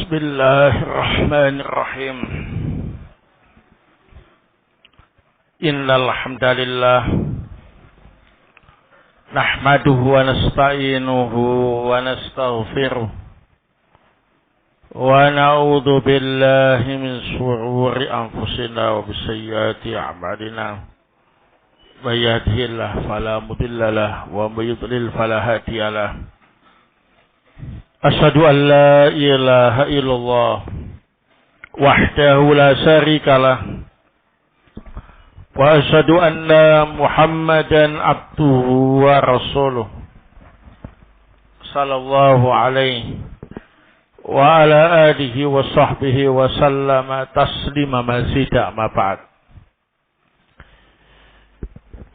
Bismillahirrahmanirrahim. Innal hamdalillah nahmaduhu wa nasta'inuhu wa nastaghfiruh wa na'udzu billahi min shururi anfusina wa bisayyiati a'malina. May yahdihillahu fala mudilla lahu wa may yudlil fala hadiya lahu. Asyhadu an la ilaha illallah wahdahu la syarika lah wa asyhadu anna Muhammadan abduhu wa rasuluh sallallahu alaihi wa ala alihi wa sahbihi wa sallama taslima mazida ma ba'd.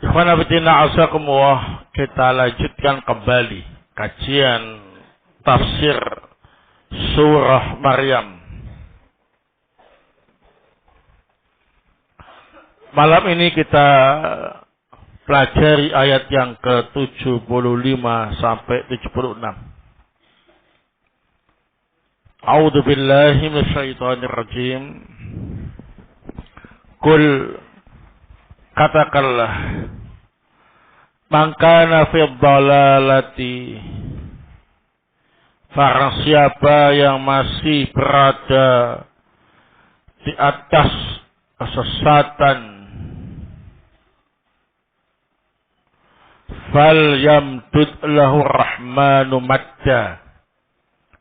Ikhwan fillah azakumullah, kita lanjutkan kembali kajian tafsir surah Maryam. Malam ini kita pelajari ayat yang ke-75 sampai 76. A'udzu billahi minasyaitonir rajim. Qul, katakanlah, man kana fi dhalalati, barang siapa yang masih berada di atas kesesatan, fal yamdud lahu rahmanu madda,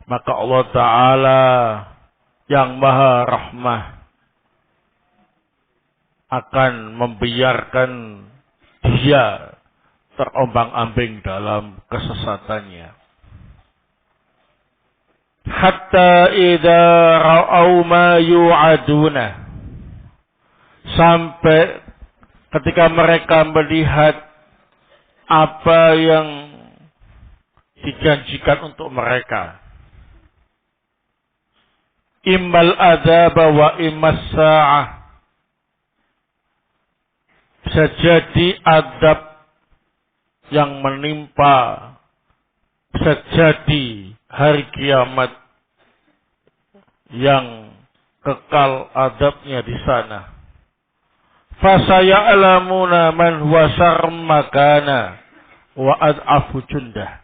maka Allah Ta'ala yang maha rahmah akan membiarkan dia terombang-ambing dalam kesesatannya. Hatta idza ra'au ma yu'aduna, sampai ketika mereka melihat apa yang dijanjikan untuk mereka, immal adzaba wa immas sa'ah, bisa jadi adab yang menimpa, bisa jadi hari kiamat yang kekal adabnya di sana. Fasaya'lamuna man huwa syarrun makana wa ad'afu jundah,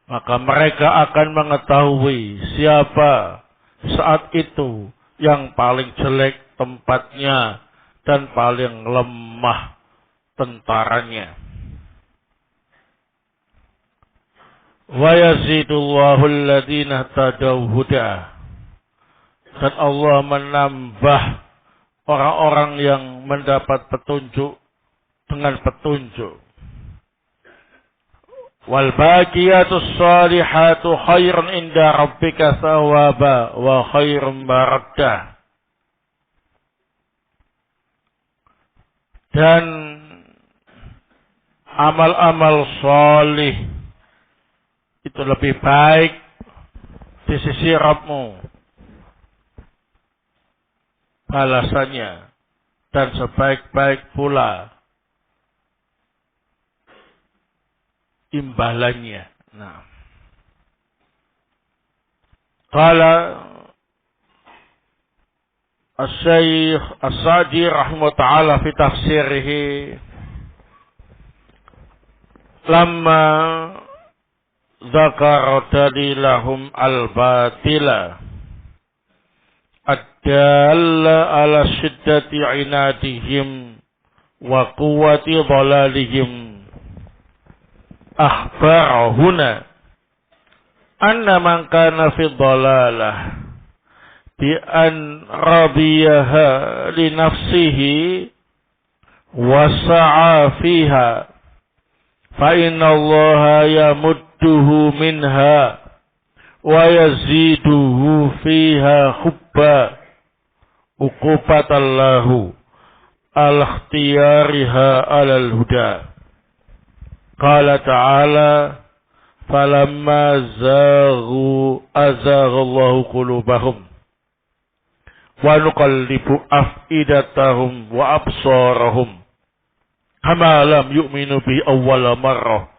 maka mereka akan mengetahui siapa saat itu yang paling jelek tempatnya dan paling lemah tentaranya. Wa yazidullahu alladhina tadaw huda, dan Allah menambah orang-orang yang mendapat petunjuk dengan petunjuk. Wal baqiyatus salihatu khairun inda rabbika thawaba wa khairun maraddah, dan amal-amal salih itu lebih baik di sisi Rabbmu balasannya, dan sebaik-baik pula imbalannya. Nah, qala Asy-Syaikh As-Sa'di rahimahullah ta'ala fi tafsirihi, lamma dzakara dalilahum al-batila ad-dalla ala syiddati inadihim wa quwwati dhalalihim, akhbarahuna anna man kana fi dhalalah bi an radiyaha li nafsihi wa sa'a fiha fa inna Allaha yamudduhu minha wa yaziduhu fiha hubba uqubatallahu al-ikhtiyariha alal huda. Qala ta'ala falamma zaghu azaghallahu qulubahum wa nuqallibu afidatahum wa absarahum kama lam yu'minu bi awwala marrah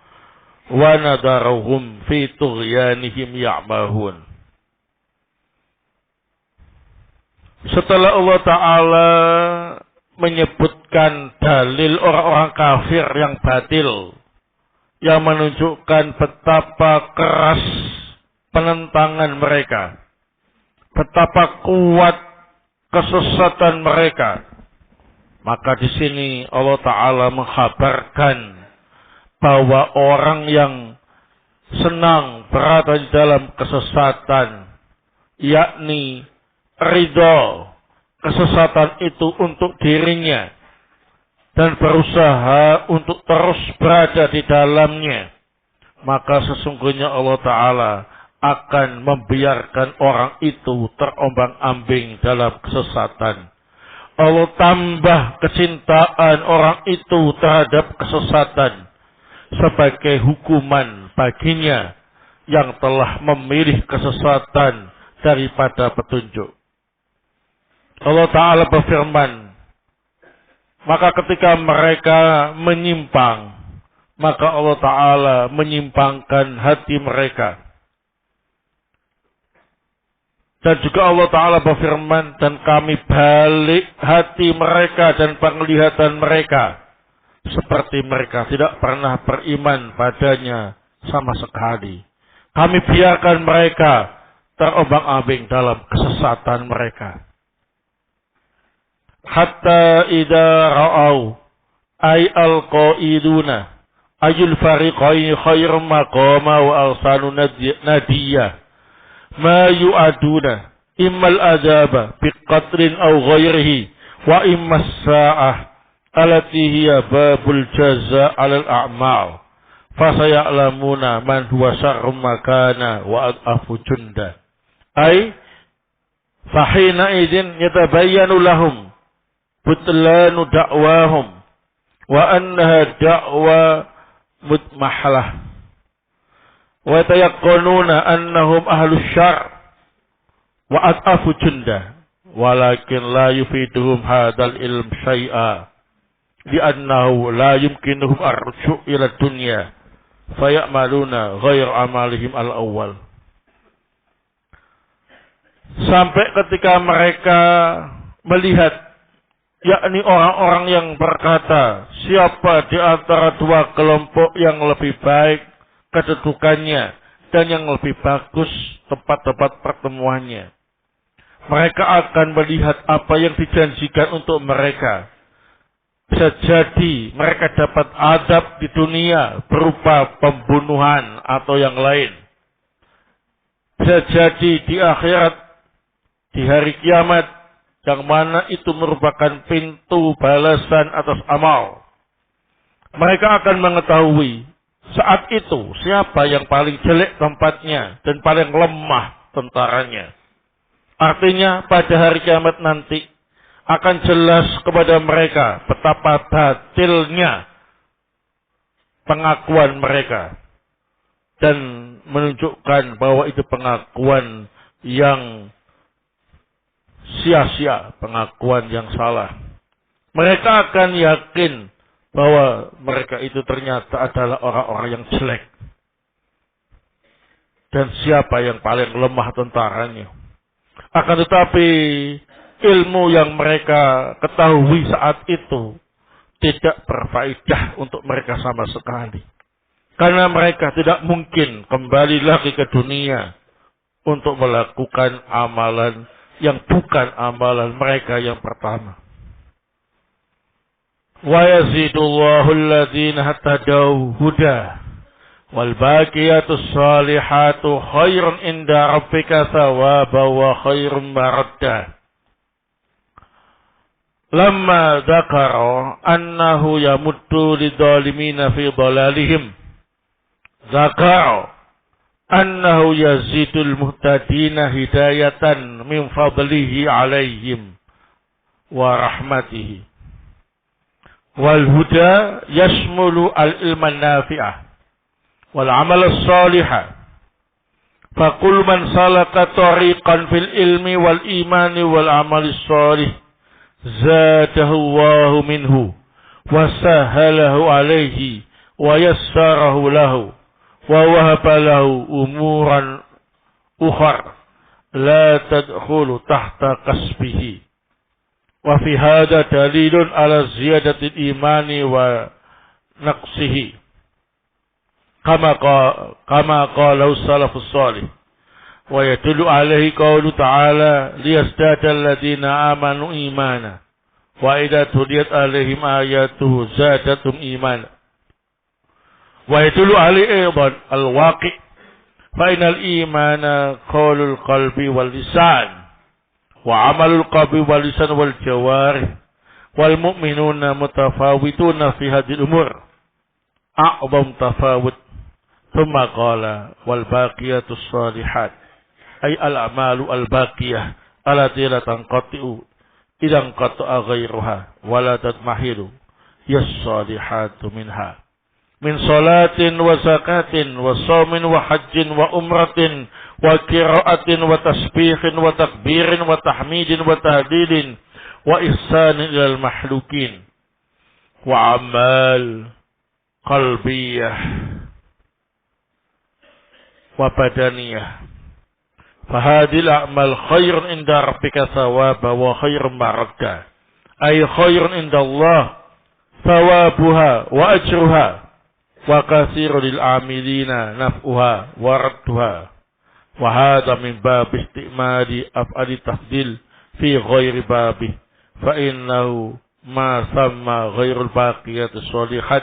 wa nadarahum fi tughyanihim ya'mahun. Setelah Allah Ta'ala menyebutkan dalil orang-orang kafir yang batil, yang menunjukkan betapa keras penentangan mereka, betapa kuat kesesatan mereka, maka di sini Allah Ta'ala mengkhabarkan bahwa orang yang senang berada di dalam kesesatan, yakni ridho kesesatan itu untuk dirinya dan berusaha untuk terus berada di dalamnya, maka sesungguhnya Allah Ta'ala akan membiarkan orang itu terombang-ambing dalam kesesatan. Allah tambah kecintaan orang itu terhadap kesesatan sebagai hukuman baginya yang telah memilih kesesatan daripada petunjuk. Allah Ta'ala berfirman, maka ketika mereka menyimpang, maka Allah Ta'ala menyimpangkan hati mereka. Dan juga Allah Ta'ala berfirman, dan kami balik hati mereka dan penglihatan mereka, seperti mereka tidak pernah beriman padanya sama sekali. Kami biarkan mereka terombang-ambing dalam kesesatan mereka. Hatta idza ra'au ay al-qaiduna ayul fariqaini khairum maqama wa ahsanu nadiyya ma yu'aduna immal azaba biqatrin aw ghairihi wa immas sa'ah allati hiya babul jazaa 'alal a'mal fasaya'lamuna man huwa syarrum makana wa adhafu junda ay fahina idzin yatabayyanu lahum butlanu da'wahum wa annaha da'wa mutmahlah wa tayaqqanuna annahum ahlus syarr wa at'afu junda walakin la yufiduhum hadzal ilm syai'a li'annahu la yumkinuhum ar-ruju' ila dunya faya'maluna ghair amalihim al-awwal. Sampai ketika mereka melihat, yakni orang-orang yang berkata, siapa di antara dua kelompok yang lebih baik kedudukannya dan yang lebih bagus tempat-tempat pertemuannya. Mereka akan melihat apa yang dijanjikan untuk mereka. Bisa jadi mereka dapat adab di dunia berupa pembunuhan atau yang lain. Bisa jadi di akhirat, di hari kiamat, yang mana itu merupakan pintu balasan atas amal. Mereka akan mengetahui saat itu siapa yang paling jelek tempatnya dan paling lemah tentaranya. Artinya pada hari kiamat nanti akan jelas kepada mereka betapa batilnya pengakuan mereka dan menunjukkan bahwa itu pengakuan yang sia-sia, pengakuan yang salah. Mereka akan yakin bahwa mereka itu ternyata adalah orang-orang yang jelek. Dan siapa yang paling lemah tentaranya. Akan tetapi ilmu yang mereka ketahui saat itu tidak berfaedah untuk mereka sama sekali. Karena mereka tidak mungkin kembali lagi ke dunia untuk melakukan amalan yang bukan amalan mereka yang pertama. Wa yazidullahu alladhina hatadaw huda wal baqiyatus salihatu khairun inda rabbika thawaba wa khairun maradda. Lamma dzakara annahu yamuddu lidzalimina fi dhalalihim dzakara annahu yazidul muhtadina hidayatan min fadlihi alaihim wa rahmatihi. Wal huda yashmulu al ilman nafi'ah wal amal as-salihah. Faqul man salaka tariqan fil ilmi wal imani wal amal as-salih zadahu Allahu minhu wa sahalahu alaihi wa yassarahu lahu wa wahaba lahu umuran ukhar la tadkhulu tahta kasbihi Wa fi hadha dalilun ala ziyadatil imani wa naqsihi. Kama qala salafus salih. Wa yadullu alaihi qawlu ta'ala liyazdada alladhina amanu imana. Wa idza tuliyat alaihim ayatuhu zadatum imana. Wa yadullu alaihi aidan al-waqi' fa inal imana qaulul qalbi wal lisan. Wa amalul qalbi wal lisan wal jawarih wal mu'minuna mutafawituna fi hadhihi umur a'zam tafawut. Thumma qala wal baqiyatus shalihat ay al a'malu al baqiyah allati la tanqati'u idan qata'a ghairuha wa la tatmahilu yas salihatu minha min salatin wa zakatin wa shaumin wa hajjin wa umratin wa qira'atin wa tasbihin wa takbirin wa tahmidin wa tahlilin wa ihsanin ilal mahlukin wa amal qalbiyah wa badaniyah. Fahadil a'mal khairun inda rabbika thawaba wa khairun maradda. Ay khairun inda Allah thawabuha wa ajruha wa katsirun lil amilina naf'uha wa radduha. Wa hadha min bab istimali af'ali tafdil fi ghairi babih. Fa innahu ma thamma ghairul baqiyatus shalihat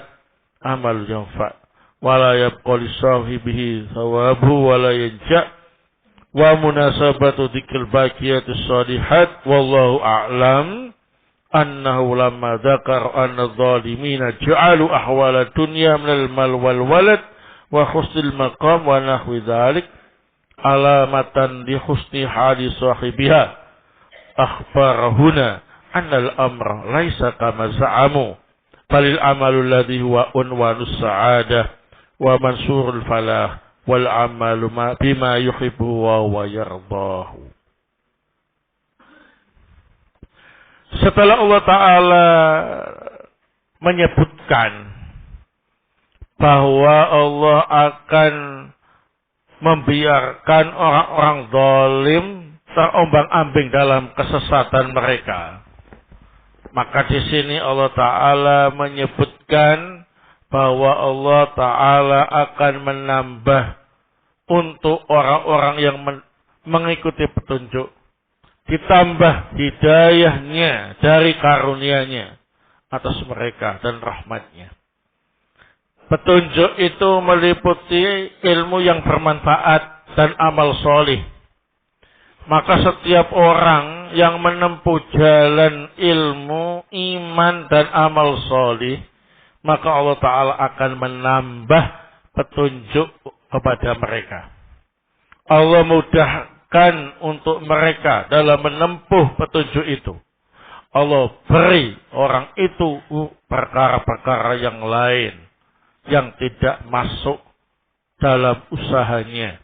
amal yanfa' wa la yabqa li sahibihi thawabu wa la yanja' wa munasabatu dzikril baqiyatus shalihat wallahu a'lam annahu lamma dzakara anna adh-dhalimina ja'alu ahwala dunya minal mal wal walad wa husnil maqam wa nahwi dzalik alamatan li husni hali sahibiha akhbarahuna annal amra laisa kama za'amu balil amalu alladhi huwa unwanus sa'adah wa mansurul falah wal amalu bima yuhibbu wa yardahu. Setelah Allah Ta'ala menyebutkan bahwa Allah akan membiarkan orang-orang zalim terombang-ambing dalam kesesatan mereka, maka di sini Allah Ta'ala menyebutkan bahwa Allah Ta'ala akan menambah untuk orang-orang yang mengikuti petunjuk, ditambah hidayahnya dari karunia-Nya atas mereka dan rahmat-Nya. Petunjuk itu meliputi ilmu yang bermanfaat dan amal solih. Maka setiap orang yang menempuh jalan ilmu, iman, dan amal solih, maka Allah Ta'ala akan menambah petunjuk kepada mereka. Allah mudahkan untuk mereka dalam menempuh petunjuk itu. Allah beri orang itu perkara-perkara yang lain yang tidak masuk dalam usahanya.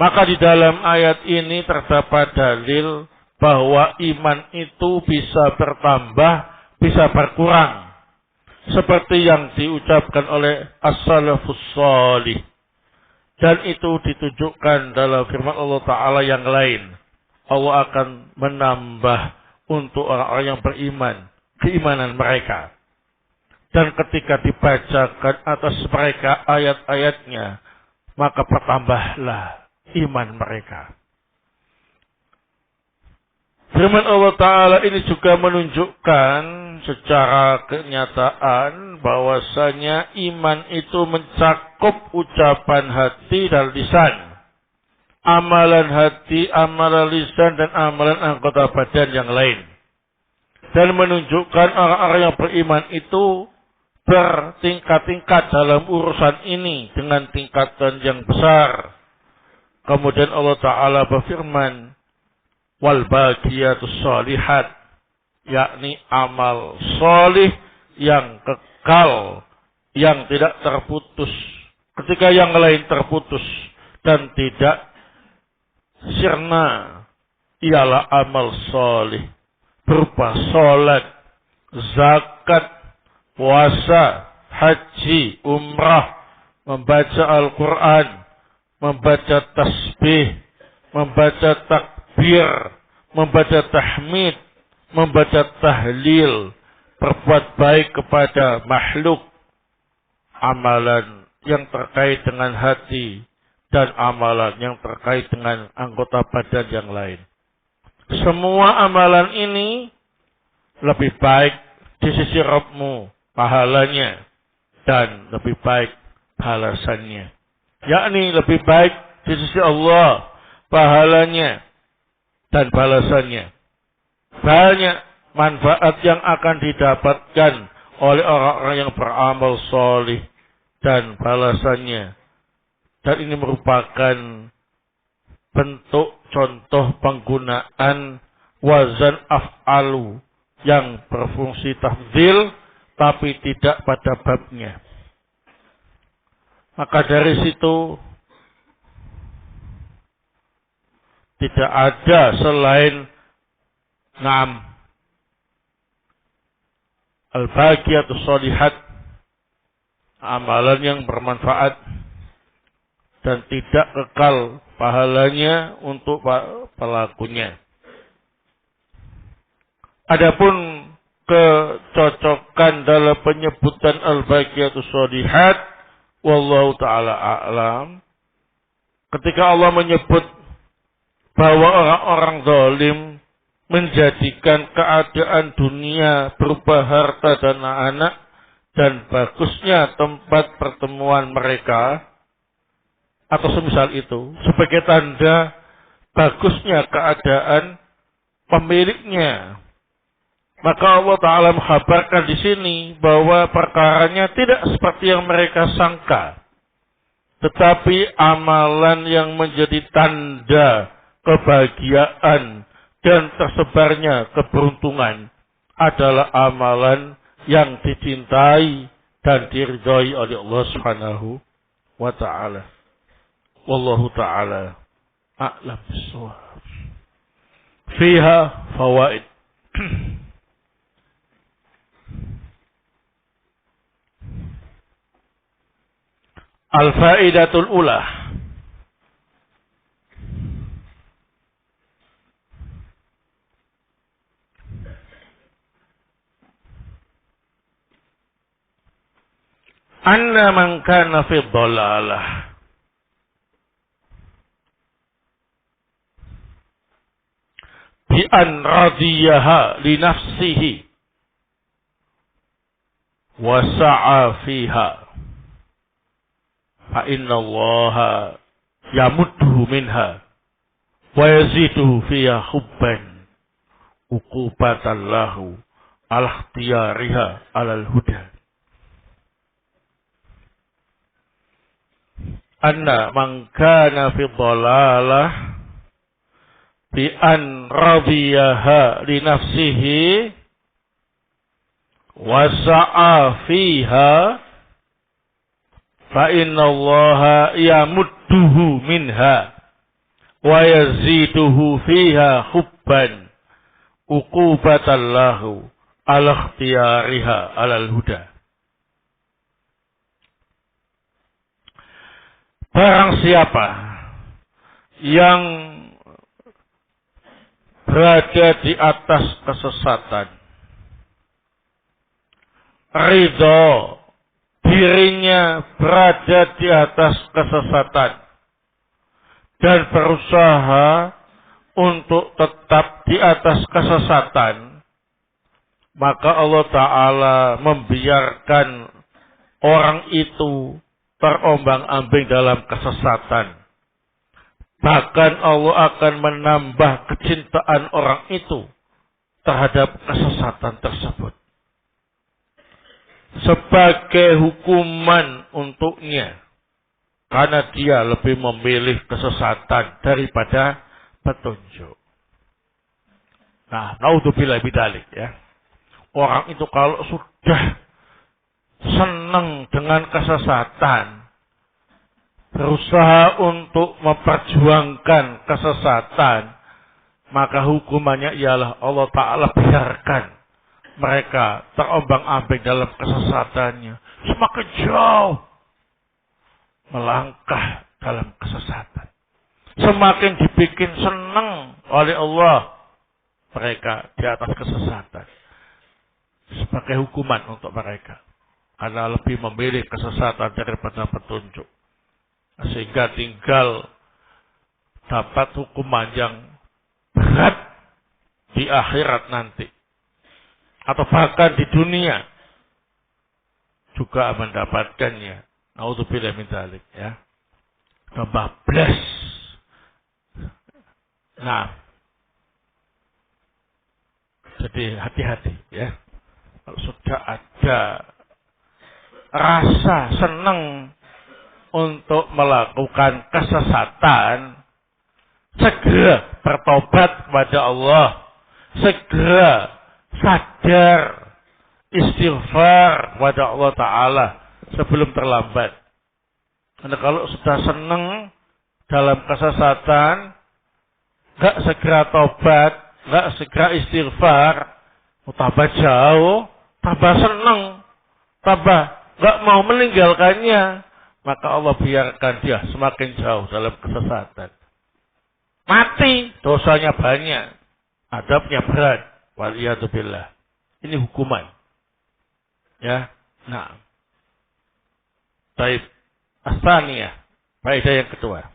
Maka di dalam ayat ini terdapat dalil bahwa iman itu bisa bertambah, bisa berkurang. Seperti yang diucapkan oleh as-salafus salih. Dan itu ditunjukkan dalam firman Allah Ta'ala yang lain. Allah akan menambah untuk orang-orang yang beriman, keimanan mereka. Dan ketika dibacakan atas mereka ayat-ayatnya, maka bertambahlah iman mereka. Firman Allah Ta'ala ini juga menunjukkan secara kenyataan bahwasanya iman itu mencakup ucapan hati dan lisan. Amalan hati, amalan lisan, dan amalan anggota badan yang lain. Dan menunjukkan orang-orang yang beriman itu bertingkat-tingkat dalam urusan ini dengan tingkatan yang besar. Kemudian Allah Ta'ala berfirman, wal baqiyatus shalihat, yakni amal solih yang kekal, yang tidak terputus. Ketika yang lain terputus dan tidak sirna, ialah amal solih berupa sholat, zakat, puasa, haji, umrah, membaca Al-Quran, membaca tasbih, membaca takbir, membaca tahmid, membaca tahlil, berbuat baik kepada makhluk, amalan yang terkait dengan hati, dan amalan yang terkait dengan anggota badan yang lain. Semua amalan ini lebih baik di sisi Rabbmu pahalanya dan lebih baik balasannya. Yakni lebih baik di sisi Allah pahalanya dan balasannya. Banyak manfaat yang akan didapatkan oleh orang-orang yang beramal solih dan balasannya. Dan ini merupakan bentuk contoh penggunaan wazan af'alu yang berfungsi tafdhil tapi tidak pada babnya. Maka dari situ tidak ada selain al-baqiyatu sholihat, amalan yang bermanfaat dan tidak kekal pahalanya untuk pelakunya. Adapun kecocokan dalam penyebutan al-baqiyatu sholihat, wallahu ta'ala a'lam, ketika Allah menyebut bahwa orang-orang zalim menjadikan keadaan dunia berupa harta dan anak dan bagusnya tempat pertemuan mereka atau semisal itu sebagai tanda bagusnya keadaan pemiliknya, maka Allah Ta'ala menghabarkan di sini bahwa perkaranya tidak seperti yang mereka sangka, tetapi amalan yang menjadi tanda kebahagiaan dan tersebarnya keberuntungan adalah amalan yang dicintai dan diridhai oleh Allah Subhanahu wa Ta'ala. Wallahu ta'ala a'lam bissawab. Fiha fawaid. Al-faidatul ula. Anna man kana fi dhalalah bi an radiyaha li nafsihi wa sa'a fiha fa inna Allaha yamudduhu minha wa yaziduhu fiha hubban uqubatan lahu ala ikhtiyariha alal huda. Anna man kana fi dhalalah bi an radiyaha li nafsihi wa sa'a fiha fa inna Allaha yamudduhu minha wa yaziduhu fiha hubban uqubatan lahu ala ikhtiyariha alal huda. Barang siapa yang berada di atas kesesatan, ridho dirinya berada di atas kesesatan dan berusaha untuk tetap di atas kesesatan, maka Allah Ta'ala membiarkan orang itu terombang-ambing dalam kesesatan. Bahkan Allah akan menambah kecintaan orang itu terhadap kesesatan tersebut sebagai hukuman untuknya, karena dia lebih memilih kesesatan daripada petunjuk. Nah, naudzubillah bidzalik ya. Orang itu kalau sudah senang dengan kesesatan, berusaha untuk memperjuangkan kesesatan, maka hukumannya ialah Allah Ta'ala biarkan mereka terombang-ambing dalam kesesatannya, semakin jauh melangkah dalam kesesatan, semakin dibikin senang oleh Allah mereka di atas kesesatan sebagai hukuman untuk mereka karena lebih memilih kesesatan daripada petunjuk, sehingga tinggal dapat hukuman yang berat di akhirat nanti atau bahkan di dunia juga mendapatkannya. Naudzubillah min dzalik, ya. Kebablas. Nah, jadi hati-hati, ya. Kalau sudah ada rasa senang untuk melakukan kesesatan, segera bertobat kepada Allah, segera sadar, istighfar kepada Allah Ta'ala sebelum terlambat. Karena kalau sudah senang dalam kesesatan, gak segera tobat, gak segera istighfar, tambah jauh, tambah senang, tambah gak mau meninggalkannya, maka Allah biarkan dia semakin jauh dalam kesesatan. Mati, dosanya banyak, adabnya berat. Waliyadzubillah. Ini hukuman. Ya, nah. Baik, asaniyah. Faedah yang kedua.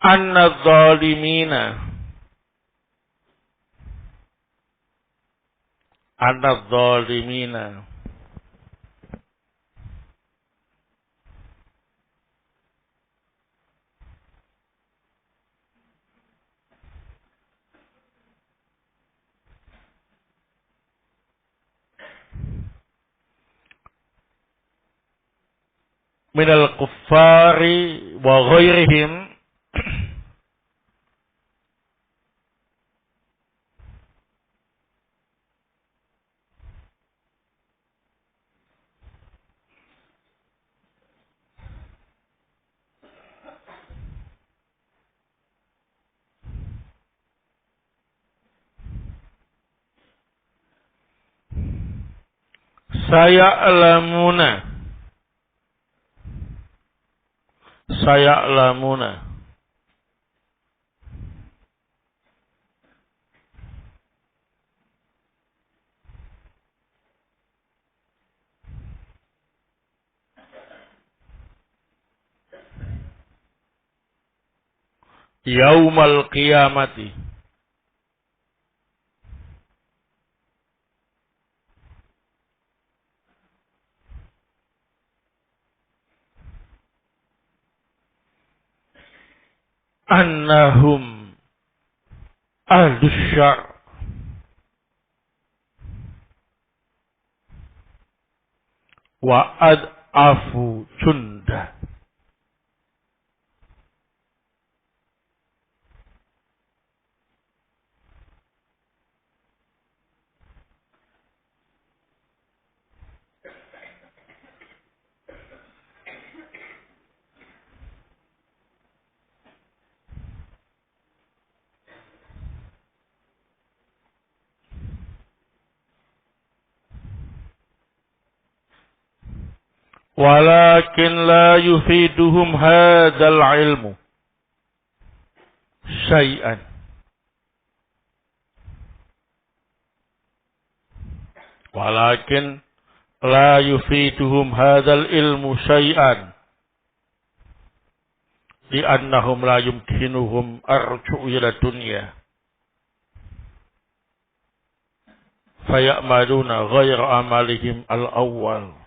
An-nadzalimina minal kuffari wa ghairihim saya'lamuna yaumal qiyamati annahum ahlus syar' wa ad'afu junda. Walakin la yufiduhum hadzal ilmu syai'an. Walakin la yufiduhum hadzal ilmu syai'an. Li'annahum la yumkinuhum arju'u ila dunya. Faya'maluna ghaira amalihim al-awwal.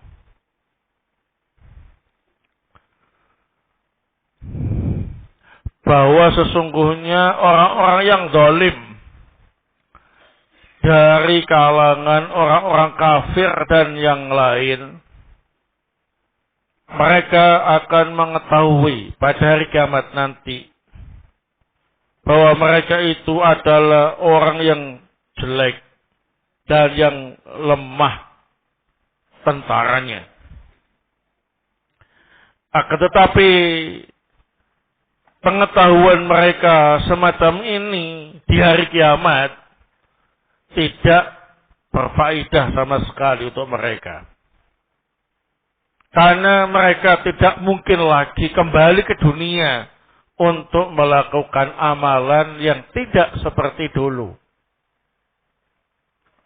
Bahwa sesungguhnya orang-orang yang zalim dari kalangan orang-orang kafir dan yang lain, mereka akan mengetahui pada hari kiamat nanti bahwa mereka itu adalah orang yang jelek dan yang lemah tentaranya. Akan tetapi pengetahuan mereka semacam ini di hari kiamat tidak berfaedah sama sekali untuk mereka. Karena mereka tidak mungkin lagi kembali ke dunia untuk melakukan amalan yang tidak seperti dulu.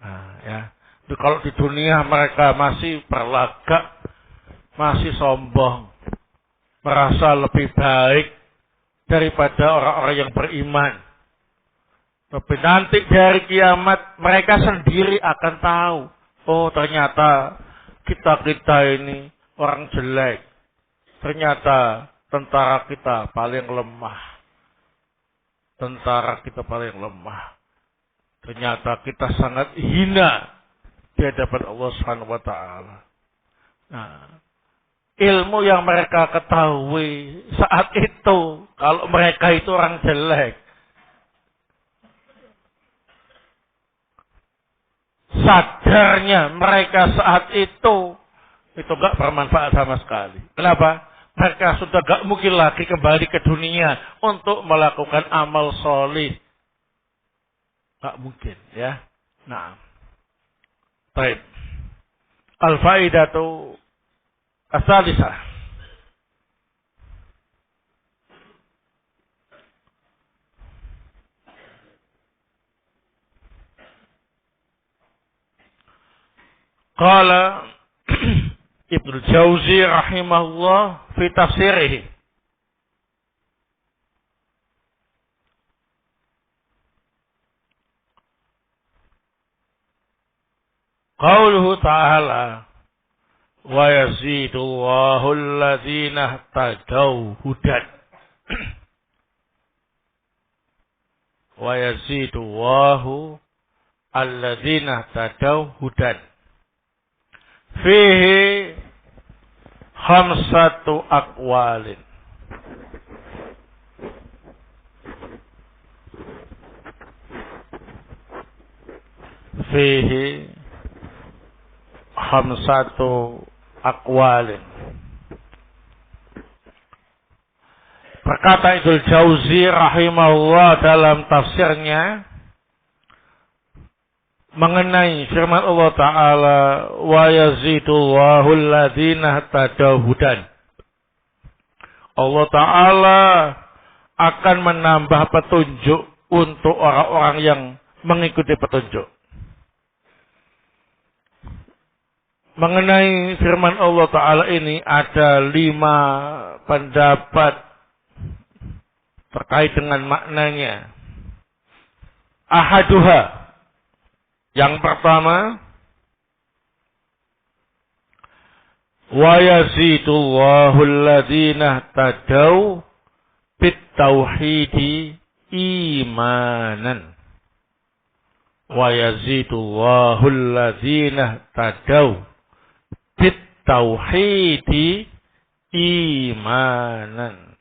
Nah, ya. Jadi kalau di dunia mereka masih berlagak, masih sombong, merasa lebih baik daripada orang-orang yang beriman. Tapi nanti dari kiamat mereka sendiri akan tahu, oh ternyata kita ini orang jelek. Ternyata tentara kita paling lemah. Tentara kita paling lemah. Ternyata kita sangat hina di hadapan Allah Subhanahu wa taala. Nah, ilmu yang mereka ketahui saat itu, kalau mereka itu orang jelek, sadarnya mereka saat itu gak bermanfaat sama sekali. Kenapa? Mereka sudah gak mungkin lagi kembali ke dunia untuk melakukan amal solih. Gak mungkin, ya. Nah, baik. Al-faidatu as-salisah. Qala Ibnu Jauzi rahimahullah fi tafsirihi. Qauluhu ta'ala wa yazidullahu alladhina ihtadaw hudan. Wa yazidullahu alladhina ihtadaw hudan. Fihi khamsatu aqwalin. Fihi khamsatu aqwalin. Berkata Ibnu Jauzi rahimahullah dalam tafsirnya mengenai firman Allah Ta'ala wa yazidullahu alladhina ihtadaw hudan. Allah Ta'ala akan menambah petunjuk untuk orang-orang yang mengikuti petunjuk. Mengenai firman Allah Ta'ala ini ada 5 pendapat terkait dengan maknanya. Ahaduha, yang pertama, wa yazidullahu alladhina ihtadaw bit tauhidi imanan. Wa yazidullahu alladhina ihtadaw bit tauhidi imanan.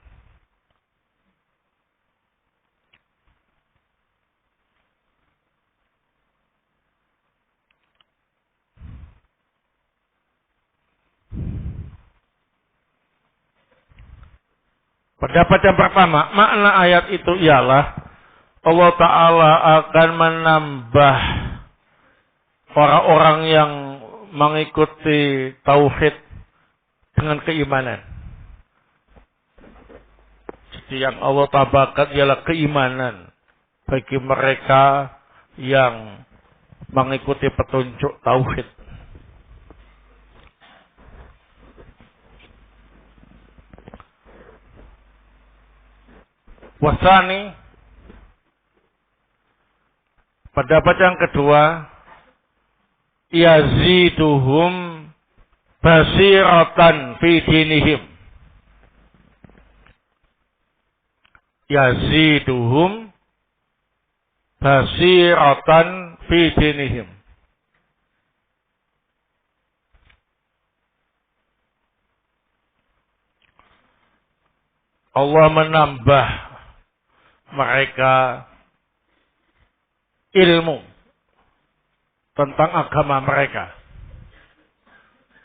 Pendapat yang pertama, makna ayat itu ialah Allah Ta'ala akan menambah orang-orang yang mengikuti tauhid dengan keimanan. Jadi yang Allah tambahkan ialah keimanan bagi mereka yang mengikuti petunjuk tauhid. Wasani, pendapat yang kedua, yaziduhum basiratan fi dinihim. Yaziduhum basiratan fi dinihim. Allah menambah mereka ilmu tentang agama mereka.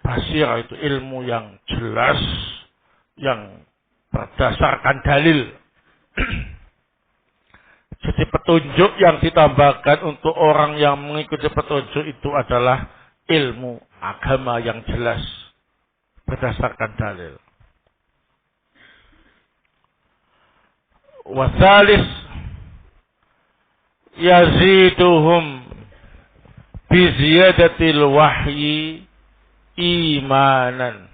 Basirah itu ilmu yang jelas, yang berdasarkan dalil. Jadi petunjuk yang ditambahkan untuk orang yang mengikuti petunjuk itu adalah ilmu agama yang jelas berdasarkan dalil. Wasalis yaziduhum biziyadatil wahyi imanan.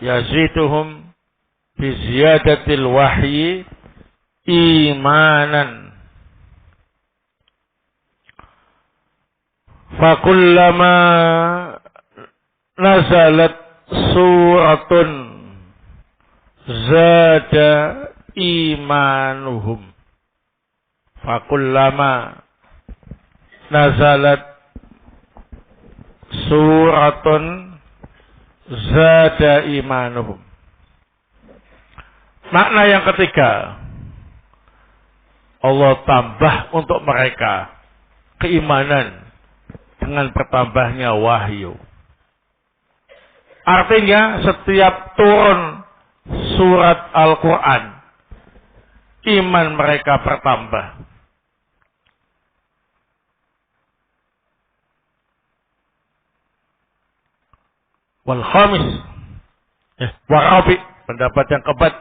Yaziduhum biziyadatil wahyi imanan. Fakullama nazalat suratun zada imanuhum. Fakullama nazalat suratun zada imanuhum. Makna yang ketiga, Allah tambah untuk mereka keimanan dengan bertambahnya wahyu. Artinya setiap turun surat Al-Quran, iman mereka bertambah. Wal khamis, warabi, pendapat yang keempat,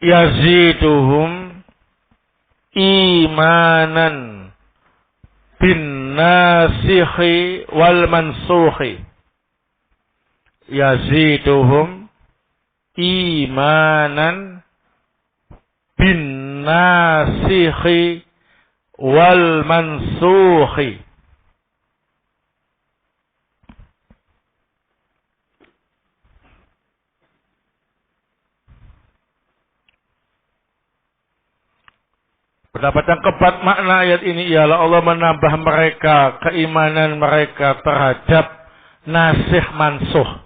yaziduhum imanan bin nasikhi wal mansukhi. Yaziduhum imanan bin nasikhi wal mansukhi. Pendapat yang keempat makna ayat ini ialah Allah menambah mereka keimanan mereka terhadap nasikh mansuh.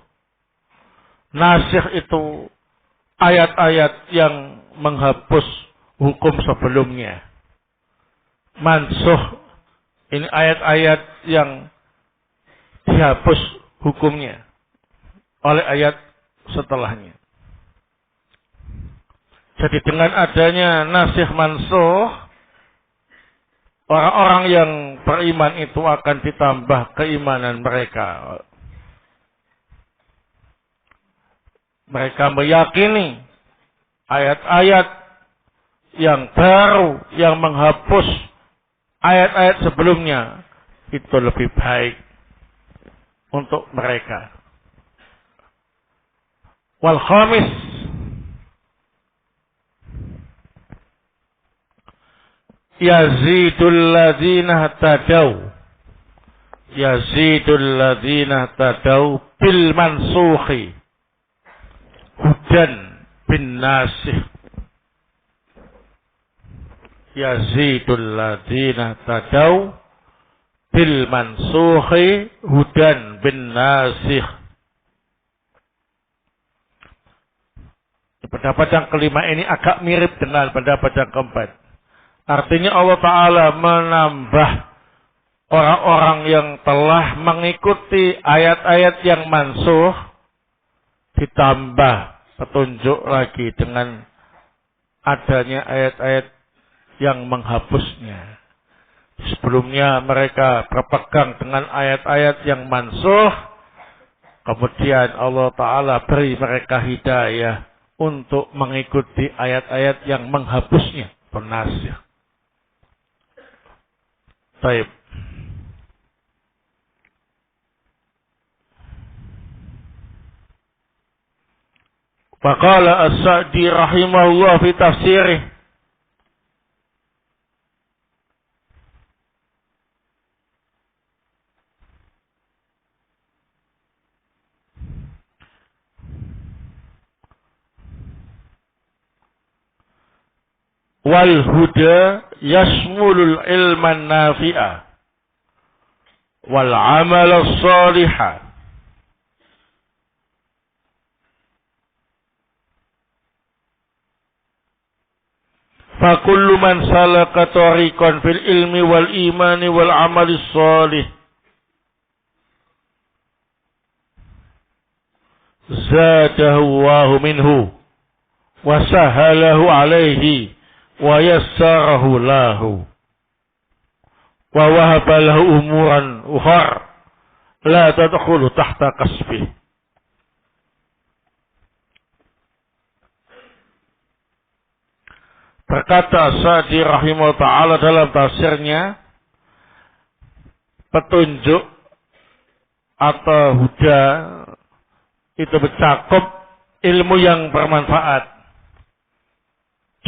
Nasikh itu ayat-ayat yang menghapus hukum sebelumnya. Mansuh ini ayat-ayat yang dihapus hukumnya oleh ayat setelahnya. Jadi dengan adanya nasikh mansuh, orang-orang yang beriman itu akan ditambah keimanan mereka. Mereka meyakini ayat-ayat yang baru yang menghapus ayat-ayat sebelumnya itu lebih baik untuk mereka. Wal khamis, yazidul ladzina tadau. Yazidul ladzina tadau bil mansukhi hudan bin nasikh. Yazidul ladzina tadau bil mansukhi hudan bin nasikh. Pendapat yang kelima ini agak mirip dengan pendapat yang keempat. Artinya Allah Ta'ala menambah orang-orang yang telah mengikuti ayat-ayat yang mansuh, ditambah petunjuk lagi dengan adanya ayat-ayat yang menghapusnya. Sebelumnya mereka berpegang dengan ayat-ayat yang mansuh, kemudian Allah Ta'ala beri mereka hidayah untuk mengikuti ayat-ayat yang menghapusnya, penasih. Baik. Faqala As-Sa'di rahimahullah fi tafsirih, wal huda yashmulul ilman nafi'a wal amal salihah. Fa kullu man salaka tariqan fil ilmi wal imani wal amali salih zadahu Allahu minhu wa sahalahu alaihi wa yassarahu lahu wa wahaba lahu umuran ukhar la tadkhulu tahta kasbih. Berkata Sa'di rahimahullah ta'ala dalam tafsirnya, petunjuk atau huda itu mencakup ilmu yang bermanfaat.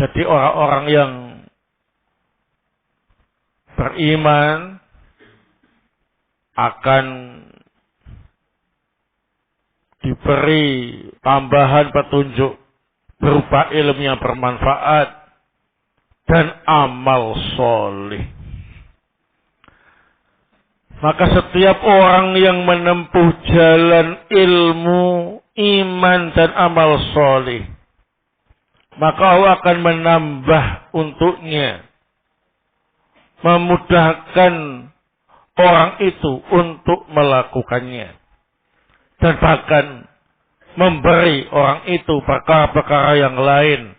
Jadi orang-orang yang beriman akan diberi tambahan petunjuk berupa ilmu yang bermanfaat dan amal soleh. Maka setiap orang yang menempuh jalan ilmu, iman dan amal soleh, maka Allah akan menambah untuknya, memudahkan orang itu untuk melakukannya, dan bahkan memberi orang itu perkara-perkara yang lain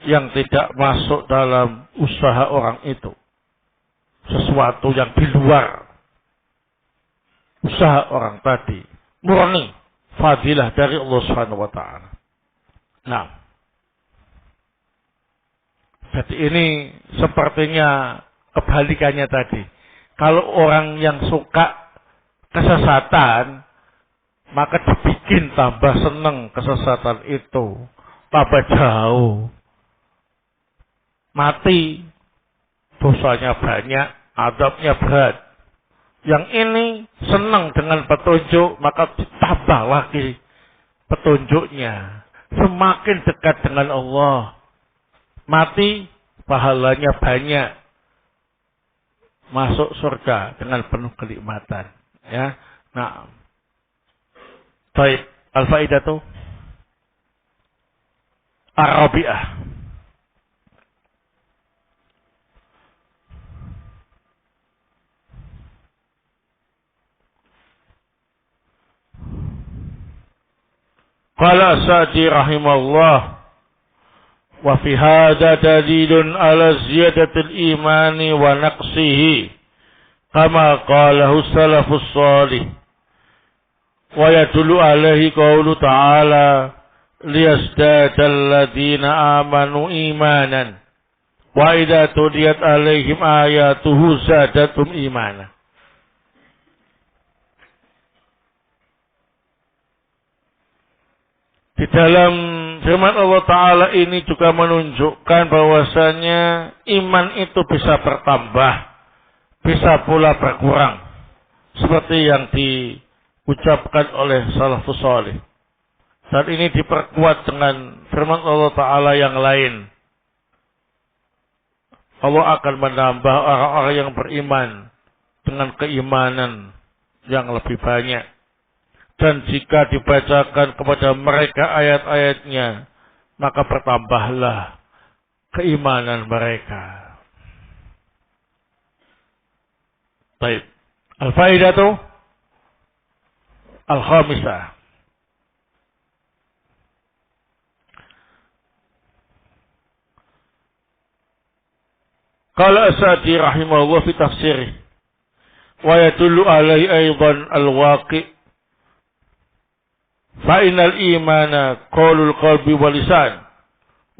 yang tidak masuk dalam usaha orang itu. Sesuatu yang di luar usaha orang tadi. Murni fadilah dari Allah Subhanahu wa ta'ala. Nah, jadi ini sepertinya kebalikannya tadi. Kalau orang yang suka kesesatan, maka dibikin tambah seneng kesesatan itu. Tambah jauh. Mati, dosanya banyak, azabnya berat. Yang ini senang dengan petunjuk, maka ditambah lagi petunjuknya. Semakin dekat dengan Allah. Mati, pahalanya banyak. Masuk surga dengan penuh kenikmatan. Ya, nah, baik. Al-Faidatu Ar-Rabi'ah. Qala Sa'di rahimahullah, wa fi hadha dalilun ala ziyadatil imani wa naqsihi kama qalahu salafus salih, wa yadullu alaihi qawlu ta'ala liyazdadal ladhina amanu imanan wa idza tuliyat alaihim ayatuhu zadatum imana. Di dalam firman Allah Ta'ala ini juga menunjukkan bahwasanya iman itu bisa bertambah, bisa pula berkurang. Seperti yang diucapkan oleh salafus salih. Dan ini diperkuat dengan firman Allah Ta'ala yang lain. Allah akan menambah orang-orang yang beriman dengan keimanan yang lebih banyak. Dan jika dibacakan kepada mereka ayat-ayatnya, maka bertambahlah keimanan mereka. Baik. Al-Faidatu Al-Khamisah. Qala As-Sa'di rahimahullah fi tafsirih. Wa yadullu alaihi aidan al-waqi' Fa'inal imana qaulul qalbi wal lisan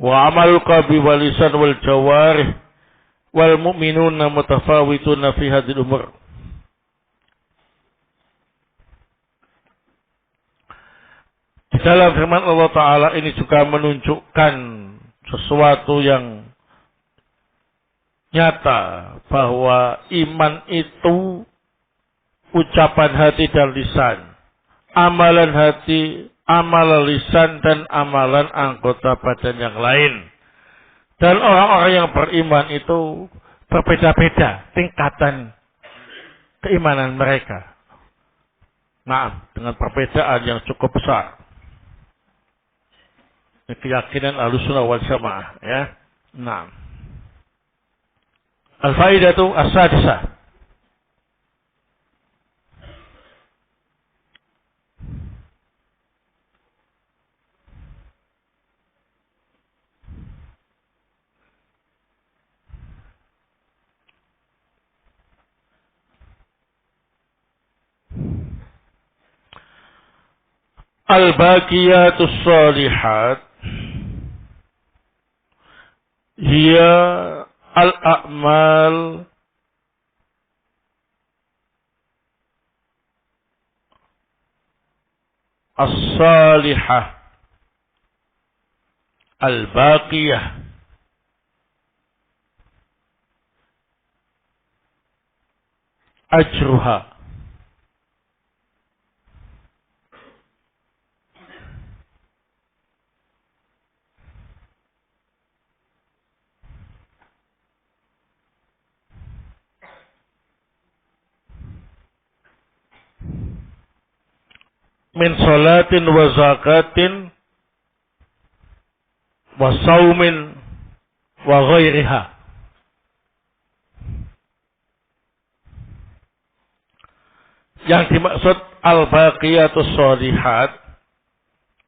wa amalul qalbi wal lisan wal jawarih wal mu'minuna mutafawituna fi hadhil umur. Di dalam firman Allah Ta'ala ini juga menunjukkan sesuatu yang nyata bahwa iman itu ucapan hati dan lisan. Amalan hati, amalan lisan, dan amalan anggota badan yang lain. Dan orang-orang yang beriman itu berbeda-beda tingkatan keimanan mereka. Nah, dengan perbedaan yang cukup besar. Keyakinan Ahlussunnah wal Jamaah, ya. Nah. Al-Faidatu As-Sadisah. Al-baqiyatus shalihat hiya al-a'mal as-salihah al-baqiyah ajruha min salatin wa zakatin wa saumin wa ghairiha. Yang dimaksud al-baqiyatus sholihat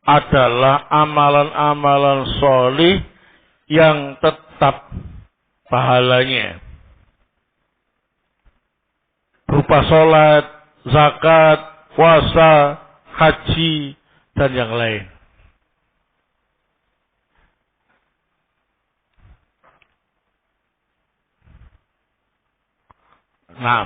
adalah amalan-amalan sholih yang tetap pahalanya berupa sholat, zakat, puasa, haji, dan yang lain. Nah,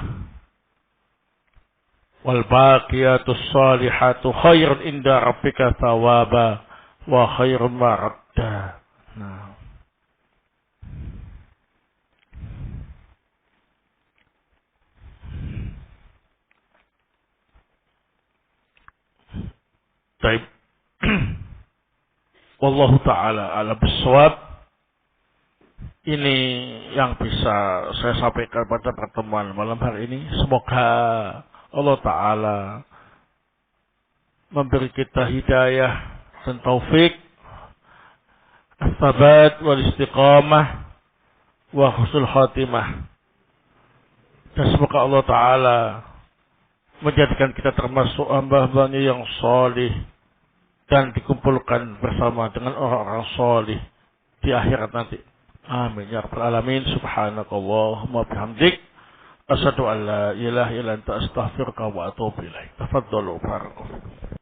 wal baqiyatus shalihatu khairun inda rabbika thawaba wa khairun maradda. Nah, baik. Wallahu ta'ala a'lam bissawab. Ini yang bisa saya sampaikan pada pertemuan malam hari ini. Semoga Allah Ta'ala memberi kita hidayah dan taufik, as-sabat wal istiqamah wa husnul khatimah. Dan semoga Allah Ta'ala menjadikan kita termasuk hamba-hambanya yang solih dan dikumpulkan bersama dengan orang-orang solih di akhirat nanti. Amin ya rabbal alamin. Subhanakallahumma bihamdik asyhadu an la ilaha illa anta astaghfiruka wa atubu ilaik. Tafadhalu barakallahu.